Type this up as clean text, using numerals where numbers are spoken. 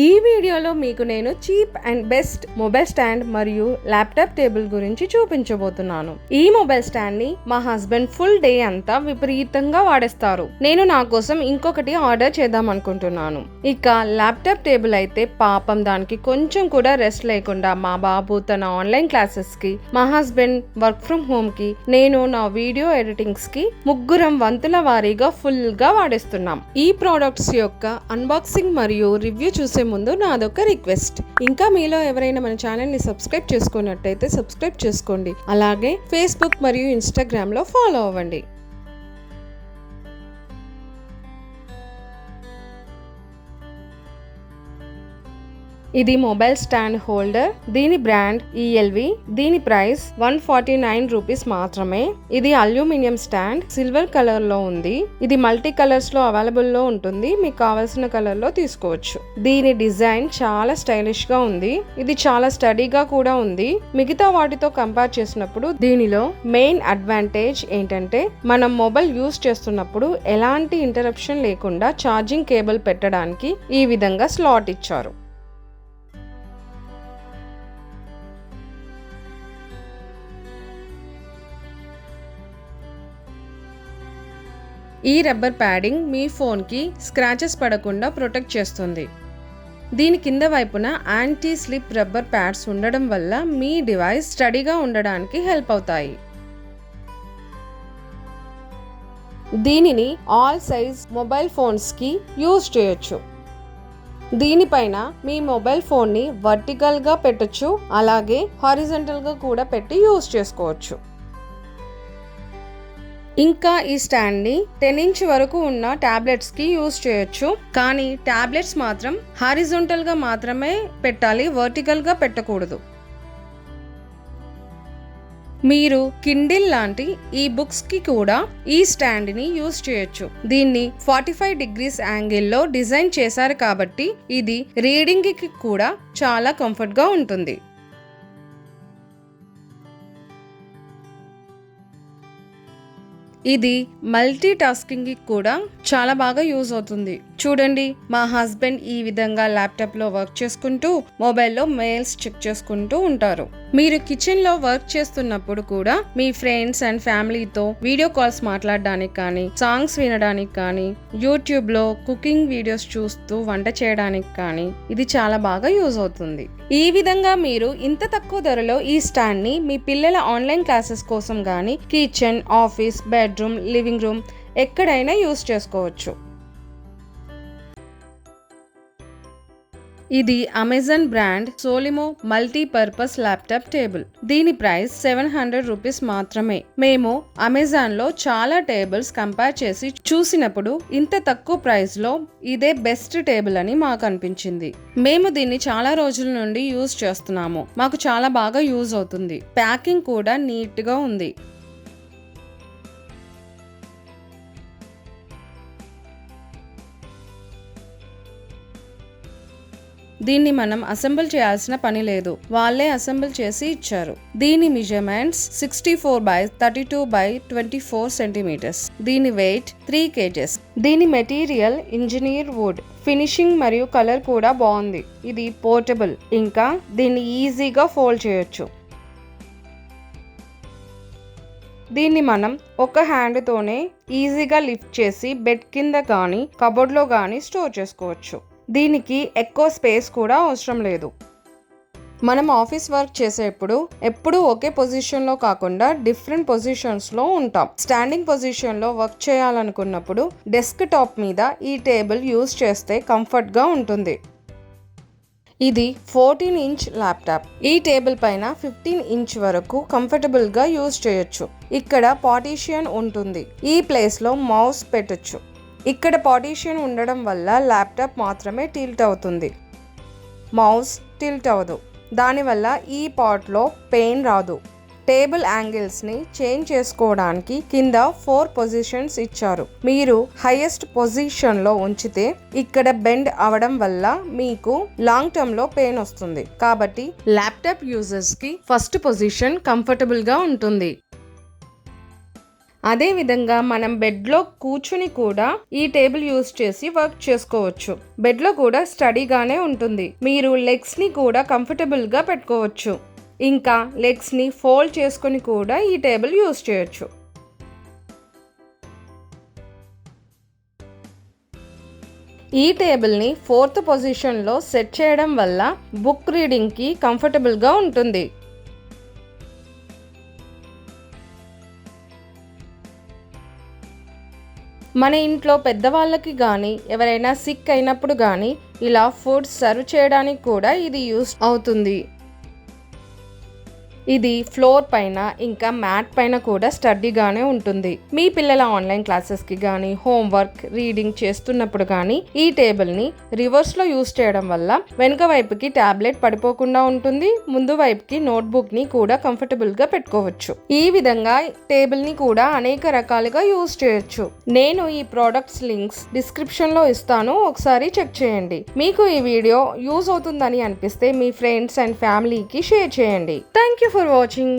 ఈ వీడియోలో మీకు నేను cheap and best mobile stand మరియు ల్యాప్టాప్ టేబుల్ గురించి చూపించబోతున్నాను. ఈ మొబైల్ స్టాండ్ ని మా హస్బెండ్ ఫుల్ డే అంతా విపరీతంగా వాడేస్తారు. నేను నా కోసం ఇంకొకటి ఆర్డర్ చేద్దాం అనుకుంటున్నాను. ఇక ల్యాప్టాప్ టేబుల్ అయితే పాపం దానికి కొంచెం కూడా రెస్ట్ లేకుండా మా బాబు తన ఆన్లైన్ క్లాసెస్ కి, మా హస్బెండ్ వర్క్ ఫ్రమ్ హోమ్ కి, నేను నా వీడియో ఎడిటింగ్స్ కి ముగ్గురం వంతుల వారీగా ఫుల్ గా వాడేస్తున్నాం. ఈ ప్రోడక్ట్స్ యొక్క అన్బాక్సింగ్ మరియు రివ్యూ చూసే ముందు నాదొక రిక్వెస్ట్. ఇంకా మీలో ఎవరైనా మన ఛానల్ ని సబ్స్క్రైబ్ చేసుకున్నట్టయితే సబ్స్క్రైబ్ చేసుకోండి. అలాగే ఫేస్బుక్ మరియు ఇన్స్టాగ్రామ్ లో ఫాలో అవ్వండి. ఇది మొబైల్ స్టాండ్ హోల్డర్. దీని బ్రాండ్ ELV. దీని ప్రైస్ 149 రూపీస్ మాత్రమే. ఇది అల్యూమినియం స్టాండ్, సిల్వర్ కలర్ లో ఉంది. ఇది మల్టీ కలర్స్ లో అవైలబుల్ లో ఉంటుంది. మీకు కావాల్సిన కలర్ లో తీసుకోవచ్చు. దీని డిజైన్ చాలా స్టైలిష్ గా ఉంది. ఇది చాలా స్టడీగా కూడా ఉంది. మిగతా వాటితో కంపేర్ చేసినప్పుడు దీనిలో మెయిన్ అడ్వాంటేజ్ ఏంటంటే మనం మొబైల్ యూస్ చేస్తున్నప్పుడు ఎలాంటి ఇంటరప్షన్ లేకుండా ఛార్జింగ్ కేబుల్ పెట్టడానికి ఈ విధంగా స్లాట్ ఇచ్చారు. ఈ రబ్బర్ ప్యాడింగ్ మీ ఫోన్కి స్క్రాచెస్ పడకుండా ప్రొటెక్ట్ చేస్తుంది. దీని కింద వైపున యాంటీ స్లిప్ రబ్బర్ ప్యాడ్స్ ఉండడం వల్ల మీ డివైస్ స్టడీగా ఉండడానికి హెల్ప్ అవుతాయి. దీనిని ఆల్ సైజ్ మొబైల్ ఫోన్స్కి యూజ్ చేయొచ్చు. దీనిపైన మీ మొబైల్ ఫోన్ని వర్టికల్గా పెట్టొచ్చు, అలాగే హారిజంటల్గా కూడా పెట్టి యూజ్ చేసుకోవచ్చు. ఇంకా ఈ స్టాండ్ ని 10 ఇంచ్ వరకు ఉన్న టాబ్లెట్స్ కి యూజ్ చేయొచ్చు. కానీ టాబ్లెట్స్ మాత్రం హారిజాంటల్ గా మాత్రమే పెట్టాలి, వర్టికల్ గా పెట్టకూడదు. మీరు కిండిల్ లాంటి ఈ బుక్స్ కి కూడా ఈ స్టాండ్ ని యూజ్ చేయొచ్చు. దీన్ని 45 డిగ్రీస్ యాంగిల్లో డిజైన్ చేశారు కాబట్టి ఇది రీడింగ్ కి కూడా చాలా కంఫర్ట్ గా ఉంటుంది. ఇది మల్టీ టాస్కింగ్ కి కూడా చాలా బాగా యూజ్ అవుతుంది. చూడండి, మా హస్బెండ్ ఈ విధంగా ల్యాప్టాప్ లో వర్క్ చేసుకుంటూ మొబైల్లో మెయిల్స్ చెక్ చేసుకుంటూ ఉంటారు. మీరు కిచెన్ లో వర్క్ చేస్తున్నప్పుడు కూడా మీ ఫ్రెండ్స్ అండ్ ఫ్యామిలీతో వీడియో కాల్స్ మాట్లాడడానికి కానీ, సాంగ్స్ వినడానికి కానీ, యూట్యూబ్ లో కుకింగ్ వీడియోస్ చూస్తూ వంట చేయడానికి కానీ ఇది చాలా బాగా యూజ్ అవుతుంది. ఈ విధంగా మీరు ఇంత తక్కువ ధరలో ఈ స్టాండ్ ని మీ పిల్లల ఆన్లైన్ క్లాసెస్ కోసం కానీ kitchen, office, bedroom, living room ఎక్కడైనా యూజ్ చేసుకోవచ్చు. ఇది Amazon brand Solimo multipurpose laptop table. దీని ప్రైస్ 700 రూపీస్ మాత్రమే. మేము అమెజాన్ లో చాలా టేబుల్స్ కంపేర్ చేసి చూసినప్పుడు ఇంత తక్కువ ప్రైస్ లో ఇదే బెస్ట్ టేబుల్ అని మాకు అనిపించింది. మేము దీన్ని చాలా రోజుల నుండి యూజ్ చేస్తున్నాము. మాకు చాలా బాగా యూజ్ అవుతుంది. ప్యాకింగ్ కూడా నీట్ గా ఉంది. దీన్ని మనం అసెంబుల్ చేయాల్సిన పని లేదు, వాళ్ళే అసెంబుల్ చేసి ఇచ్చారు. దీని మెజర్మెంట్స్ 64x32x24 సెంటీమీటర్స్. దీని వెయిట్ 3 kgs. దీని మెటీరియల్ ఇంజనీర్ వుడ్. ఫినిషింగ్ మరియు కలర్ కూడా బాగుంది. ఇది పోర్టబుల్. ఇంకా దీన్ని ఈజీగా ఫోల్డ్ చేయొచ్చు. దీన్ని మనం ఒక హ్యాండ్ తోనే ఈజీగా లిఫ్ట్ చేసి బెడ్ కింద కానీ కబోర్డ్ లో కానీ స్టోర్ చేసుకోవచ్చు. దీనికి ఎక్కువ స్పేస్ కూడా అవసరం లేదు. మనం ఆఫీస్ వర్క్ చేసేప్పుడు ఎప్పుడూ ఒకే పొజిషన్లో కాకుండా డిఫరెంట్ పొజిషన్స్లో ఉంటాం. స్టాండింగ్ పొజిషన్లో వర్క్ చేయాలనుకున్నప్పుడు డెస్క్ టాప్ మీద ఈ టేబుల్ యూజ్ చేస్తే కంఫర్ట్గా ఉంటుంది. ఇది 14 ఇంచ్ ల్యాప్టాప్. ఈ టేబుల్ పైన 15 ఇంచ్ వరకు కంఫర్టబుల్గా యూజ్ చేయొచ్చు. ఇక్కడ పార్టీషన్ ఉంటుంది. ఈ ప్లేస్లో మౌస్ పెట్టొచ్చు. ఇక్కడ పార్టీషన్ ఉండడం వల్ల ల్యాప్టాప్ మాత్రమే టిల్ట్ అవుతుంది, మౌస్ టిల్ట్ అవ్వదు. దానివల్ల ఈ పార్ట్లో పెయిన్ రాదు. టేబుల్ యాంగిల్స్ని చేంజ్ చేసుకోవడానికి కింద 4 పొజిషన్స్ ఇచ్చారు. మీరు హైయెస్ట్ పొజిషన్లో ఉంచితే ఇక్కడ బెండ్ అవడం వల్ల మీకు లాంగ్ టర్మ్లో పెయిన్ వస్తుంది. కాబట్టి ల్యాప్టాప్ యూజర్స్కి ఫస్ట్ పొజిషన్ కంఫర్టబుల్గా ఉంటుంది. అదేవిధంగా మనం బెడ్లో కూర్చుని కూడా ఈ టేబుల్ యూస్ చేసి వర్క్ చేసుకోవచ్చు. బెడ్లో కూడా స్టడీగానే ఉంటుంది. మీరు లెగ్స్ని కూడా కంఫర్టబుల్గా పెట్టుకోవచ్చు. ఇంకా లెగ్స్ని ఫోల్డ్ చేసుకొని కూడా ఈ టేబుల్ యూస్ చేయొచ్చు. ఈ టేబుల్ని 4th పొజిషన్లో సెట్ చేయడం వల్ల బుక్ రీడింగ్కి కంఫర్టబుల్గా ఉంటుంది. మన ఇంట్లో పెద్దవాళ్ళకి కానీ ఎవరైనా సిక్ అయినప్పుడు కానీ ఇలా ఫుడ్ సర్వ్ చేయడానికి కూడా ఇది యూస్ అవుతుంది. ఇది ఫ్లోర్ పైన ఇంకా మ్యాట్ పైన కూడా స్టడీగానే ఉంటుంది. మీ పిల్లల ఆన్లైన్ క్లాసెస్కి కానీ హోంవర్క్ రీడింగ్ చేస్తున్నప్పుడు కానీ ఈ టేబుల్ని రివర్స్లో యూస్ చేయడం వల్ల వెనుక వైపుకి టాబ్లెట్ పడిపోకుండా ఉంటుంది. ముందు వైపుకి నోట్బుక్ని కూడా కంఫర్టబుల్గా పెట్టుకోవచ్చు. ఈ విధంగా టేబుల్ని కూడా అనేక రకాలుగా యూస్ చేయొచ్చు. నేను ఈ ప్రోడక్ట్స్ లింక్స్ డిస్క్రిప్షన్లో ఇస్తాను, ఒకసారి చెక్ చేయండి. మీకు ఈ వీడియో యూజ్ అవుతుందని అనిపిస్తే మీ ఫ్రెండ్స్ అండ్ ఫ్యామిలీకి షేర్ చేయండి. Thank you for watching.